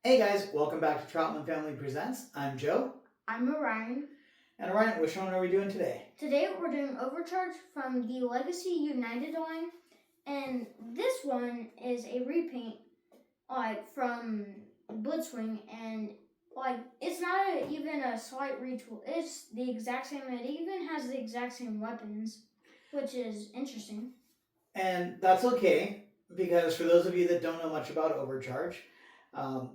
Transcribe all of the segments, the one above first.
Hey guys, welcome back to Troutman Family Presents. I'm Joe. I'm Orion. And Orion, which one are we doing today? Today we're doing Overcharge from the Legacy United line, and this one is a repaint from Blitzwing, and it's not even a slight retool. It's the exact same. It even has the exact same weapons, which is interesting. And that's okay, because for those of you that don't know much about Overcharge, um,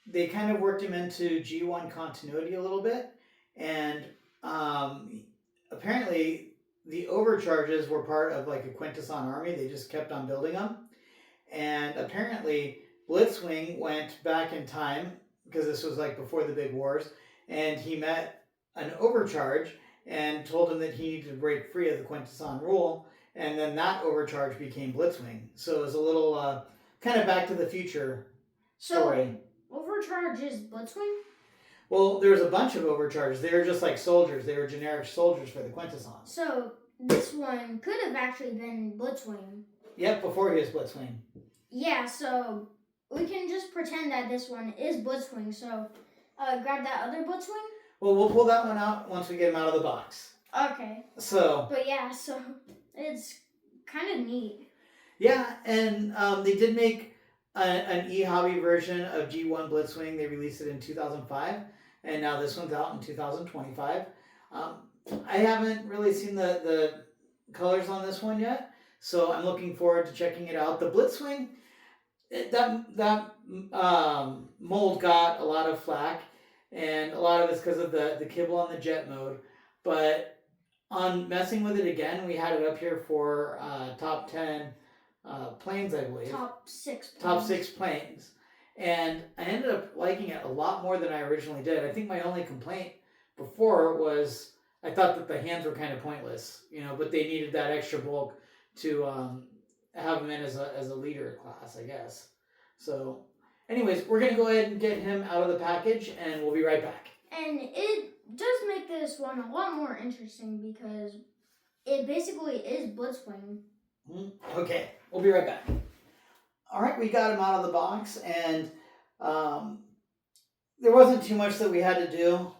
they kind of worked him into G1 continuity a little bit, and apparently the Overcharges were part of like a Quintesson army. They just kept on building them, and apparently Blitzwing went back in time because this was like before the big wars, and he met an Overcharge and told him that he needed to break free of the Quintesson rule, and then that Overcharge became Blitzwing. So it was a little kind of Back to the Future story. So Overcharge is Blitzwing? Well, there was a bunch of Overcharges. They were just like soldiers. They were generic soldiers for the Quintessons. So this one could have actually been Blitzwing. Yep, before he was Blitzwing. Yeah, so we can just pretend that this one is Blitzwing. So grab that other Blitzwing. Well, we'll pull that one out once we get him out of the box. Okay. So. But yeah, so it's kind of neat. Yeah, and they did make an e-hobby version of G1 Blitzwing. They released it in 2005, and now this one's out in 2025. I haven't really seen the colors on this one yet, so I'm looking forward to checking it out. The Blitzwing, that mold got a lot of flack, and a lot of it's because of the kibble on the jet mode, but on messing with it again, we had it up here for top 10 planes, I believe. Top 6 planes. Top 6 planes. And I ended up liking it a lot more than I originally did. I think my only complaint before was I thought that the hands were kind of pointless, but they needed that extra bulk to have him in as a leader class, I guess. So, anyways, we're going to go ahead and get him out of the package, and we'll be right back. And it does make this one a lot more interesting because it basically is Blitzwing. Okay, we'll be right back. All right, we got him out of the box, and there wasn't too much that we had to do.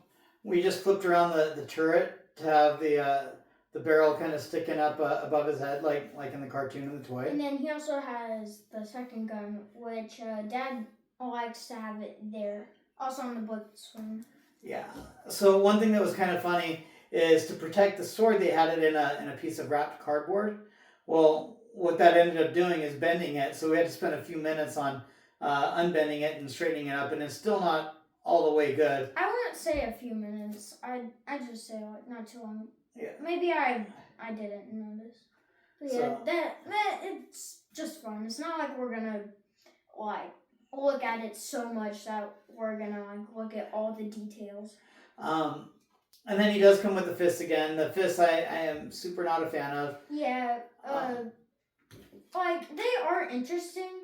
We just flipped around the turret to have the barrel kind of sticking up above his head, like in the cartoon of the toy. And then he also has the second gun, which Dad likes to have it there, also on the Blitzwing. Yeah. So one thing that was kind of funny is to protect the sword, they had it in a piece of wrapped cardboard. Well, what that ended up doing is bending it, so we had to spend a few minutes on unbending it and straightening it up, and it's still not all the way good. I wouldn't say a few minutes. I just say not too long. Yeah. Maybe I didn't notice. But yeah, so, that it's just fun. It's not like we're gonna look at it so much that we're gonna look at all the details. And then he does come with the fists again. The fists I am super not a fan of. Yeah. They are interesting,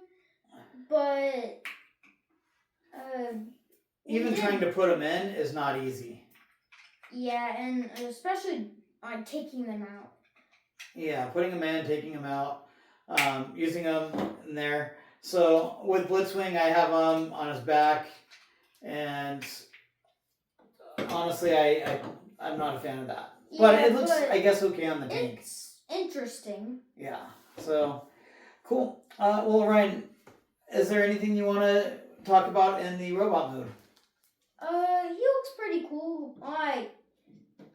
but even trying to put them in is not easy. Yeah, and especially taking them out. Yeah, putting them in, taking them out, using them in there. So with Blitzwing, I have him on his back, and honestly, I'm not a fan of that. Yeah, but it looks, I guess, okay on the tank. It's interesting. Yeah. So cool. Well, Ryan, is there anything you want to talk about in the robot mode? He looks pretty cool.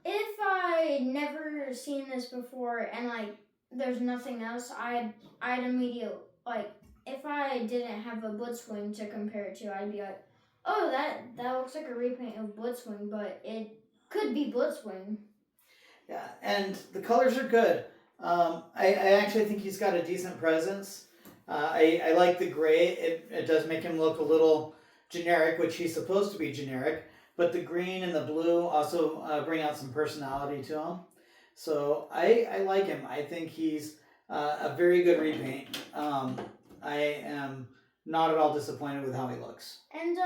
If I never seen this before and there's nothing else, I'd immediately if I didn't have a Blitzwing to compare it to, I'd be like, oh, that looks like a repaint of Blitzwing, but it could be Blitzwing. Yeah, and the colors are good. I actually think he's got a decent presence. I like the gray. It does make him look a little generic, which he's supposed to be generic. But the green and the blue also bring out some personality to him. So I like him. I think he's a very good repaint. I am not at all disappointed with how he looks. And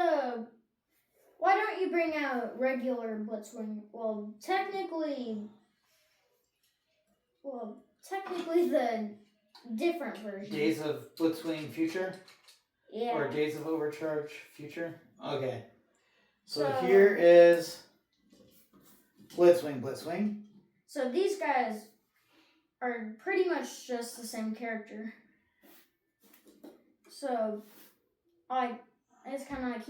why don't you bring out regular Blitzwing? Well, technically the different version. Days of Blitzwing Future? Yeah. Or Days of Overcharge Future. Okay. So So- here is Blitzwing. So these guys are pretty much just the same character. So, like, it's kind of like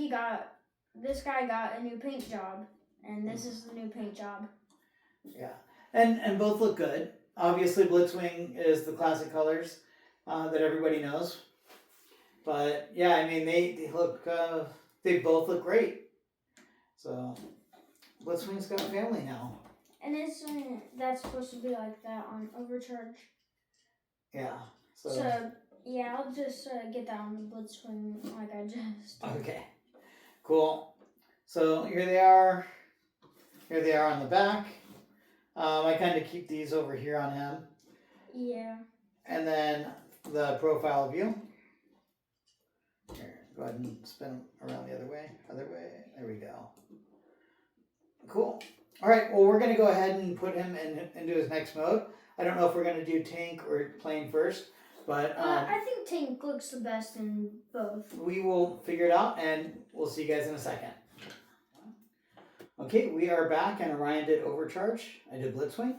this guy got a new paint job, and this is the new paint job. Yeah. And both look good. Obviously, Blitzwing is the classic colors that everybody knows. But yeah, I mean, they look, they both look great. So, Blitzwing's got a family now. And it's that's supposed to be like that on Overcharge. Yeah. So yeah, I'll just get that on the Blitzwing like I just did. Okay. Cool. So here they are. Here they are on the back. I kind of keep these over here on him. Yeah. And then the profile view. Here, go ahead and spin them around the other way. There we go. Cool. All right. Well, we're going to go ahead and put him into his next mode. I don't know if we're going to do tank or plane first, but I think tank looks the best in both. we will figure it out, and we'll see you guys in a second. Okay, we are back, and Orion did Overcharge. I did Blitzwing.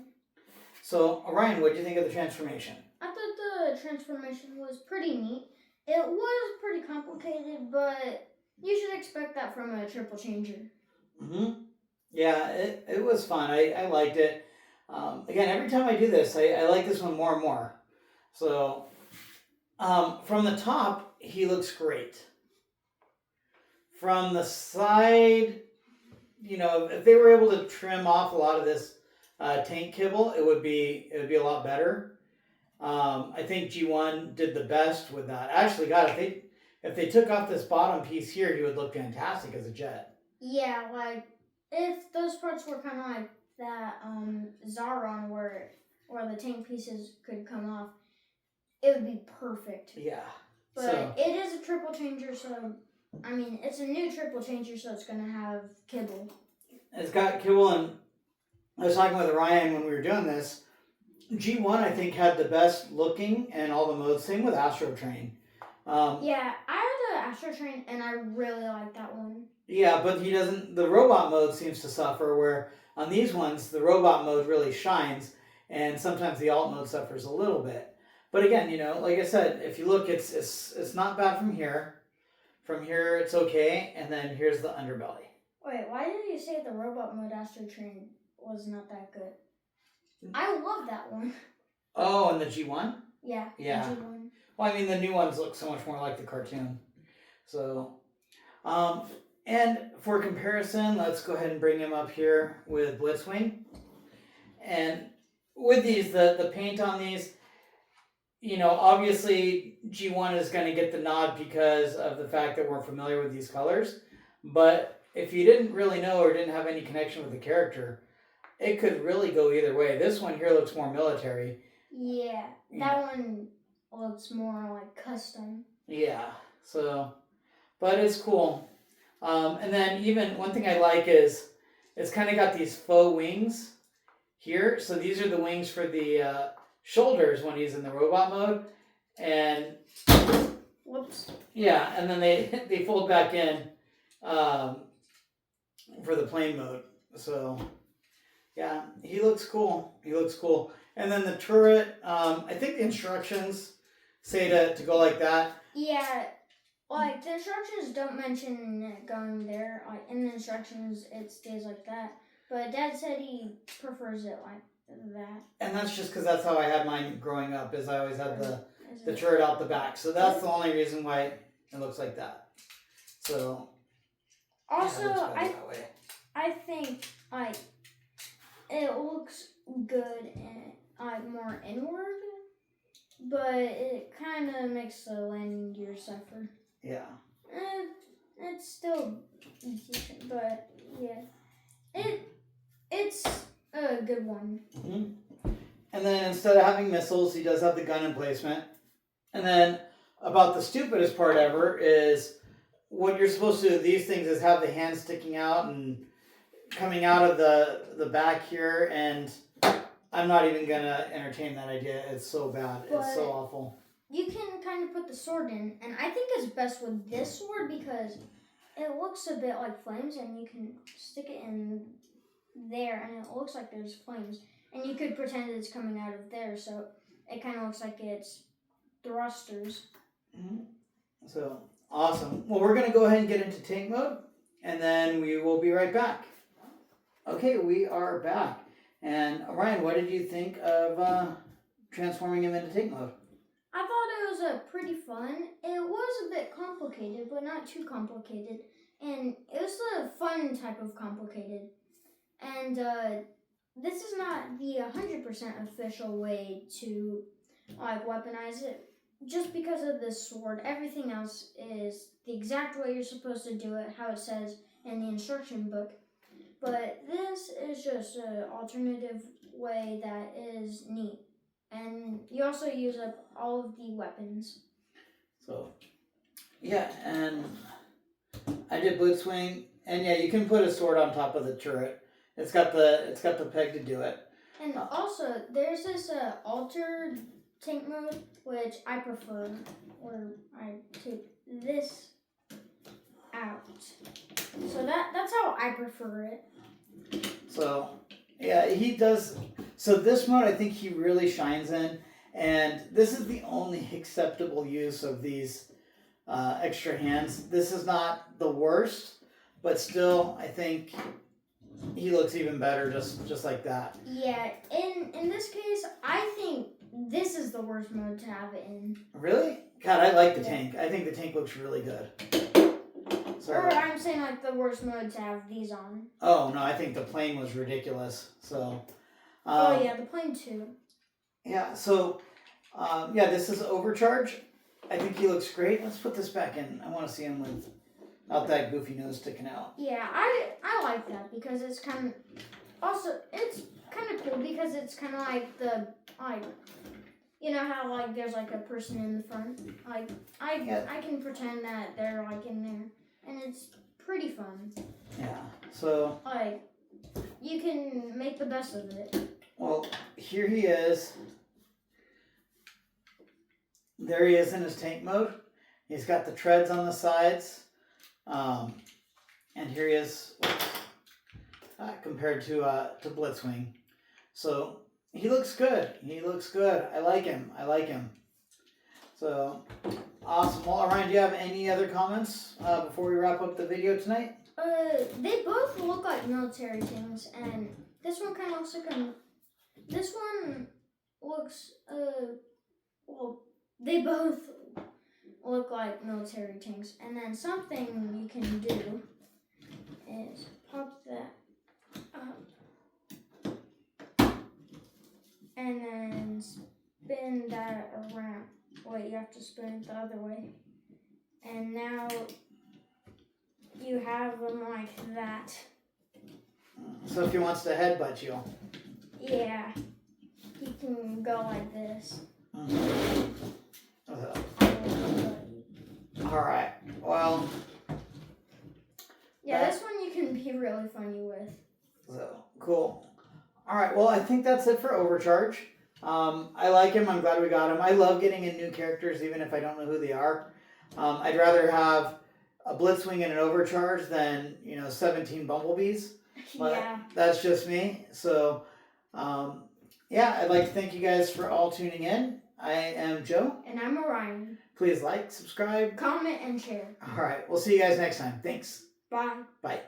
So, Orion, what did you think of the transformation? I thought the transformation was pretty neat. It was pretty complicated, but you should expect that from a triple changer. Yeah, it was fun. I liked it. Again, every time I do this, I like this one more and more. So, from the top, he looks great. From the side, you know, if they were able to trim off a lot of this tank kibble, it would be a lot better. I think G1 did the best with that. Actually, God, if they took off this bottom piece here, he would look fantastic as a jet. Yeah, like if those parts were kind of like that Zaron where the tank pieces could come off, it would be perfect. Yeah. But it is a triple changer, so I mean it's a new triple changer, so it's gonna have kibble. It's got kibble, and I was talking with Orion when we were doing this. G1, I think, had the best looking and all the modes. Same with Astro Train. Yeah, I had an Astro Train, and I really like that one. Yeah, but he doesn't. The robot mode seems to suffer. Where on these ones, the robot mode really shines, and sometimes the alt mode suffers a little bit. But again, you know, like I said, if you look, it's not bad from here. From here, it's okay, and then here's the underbelly. Wait, why did you say the robot mode Astro Train was not that good? I love that one. Oh, and the G1? Yeah. Yeah. The G1. Well, I mean, the new ones look so much more like the cartoon. So, and for comparison, let's go ahead and bring him up here with Blitzwing. And with these, the paint on these, you know, obviously G1 is going to get the nod because of the fact that we're familiar with these colors. But if you didn't really know or didn't have any connection with the character, it could really go either way. This one here looks more military. Yeah, that one looks more like custom. Yeah, so, but it's cool. And then even one thing I like is it's kind of got these faux wings here. So these are the wings for the shoulders when he's in the robot mode. And whoops. Yeah, and then they fold back in for the plane mode. So yeah, he looks cool. And then the turret, I think the instructions say to go like that. Yeah, like the instructions don't mention it going there. Like in the instructions, it stays like that. But Dad said he prefers it like that. And that's just because that's how I had mine growing up. Is I always had the turret out the back. So that's the only reason why it looks like that. So also, yeah, I think like it looks good and like more inward, but it kind of makes the landing gear suffer. Yeah. It's still decent, but yeah, it's a good one. Mm-hmm. And then instead of having missiles, he does have the gun emplacement. And then about the stupidest part ever is what you're supposed to do with these things is have the hand sticking out and coming out of the back here, and I'm not even gonna entertain that idea. It's so bad. It's so awful. you can kind of put the sword in, and I think it's best with this sword because it looks a bit like flames, and you can stick it in there, and it looks like there's flames, and you could pretend it's coming out of there, so it kind of looks like it's thrusters. Mhm. So awesome. Well, we're gonna go ahead and get into tank mode, and then we will be right back. Okay, we are back. And Ryan, what did you think of transforming him into tank mode? I thought it was pretty fun. It was a bit complicated, but not too complicated, and it was a fun type of complicated. And this is not the 100% official way to like weaponize it. Just because of this sword, everything else is the exact way you're supposed to do it, how it says in the instruction book. But this is just an alternative way that is neat. And you also use up all of the weapons. So yeah, and I did Blitzwing, and yeah, you can put a sword on top of the turret. It's got the peg to do it. And also, there's this altered tank mode, which I prefer, where I take this out. So that's how I prefer it. So yeah, he does. So this mode, I think he really shines in, and this is the only acceptable use of these extra hands. This is not the worst, but still, I think he looks even better just like that. Yeah, in this case, I think this is the worst mode to have it in. Really? God, I like the tank. I think the tank looks really good. So, or I'm saying like the worst mode to have these on. Oh no, I think the plane was ridiculous. So. Oh yeah, the plane too. Yeah. So, yeah, this is Overcharge. I think he looks great. Let's put this back in. I want to see him without that goofy nose sticking out. Yeah, I like that because it's kind of also it's kind of cool because it's kind of like the like you know how like there's like a person in the front like I can pretend that they're like in there and it's pretty fun. Yeah. So like you can make the best of it. Well, here he is. There he is in his tank mode. He's got the treads on the sides. And here he is compared to Blitzwing. So he looks good. He looks good. I like him. So awesome. Well, Orion, do you have any other comments before we wrap up the video tonight? They both look like military things, and this one kind of looks like a. This one looks well. They both look like military tanks, and then something you can do is pop that up and then spin that around. Wait, you have to spin it the other way. And now you have them like that. So if he wants to headbutt you. Yeah, he can go like this. Alright, well. Yeah, this one you can be really funny with. So, cool. Alright, well, I think that's it for Overcharge. I like him. I'm glad we got him. I love getting in new characters, even if I don't know who they are. I'd rather have a Blitzwing and an Overcharge than, 17 Bumblebees. But yeah. That's just me. So, yeah, I'd like to thank you guys for all tuning in. I am Joe. And I'm Orion. Please like, subscribe, comment, and share. All right. We'll see you guys next time. Thanks. Bye. Bye.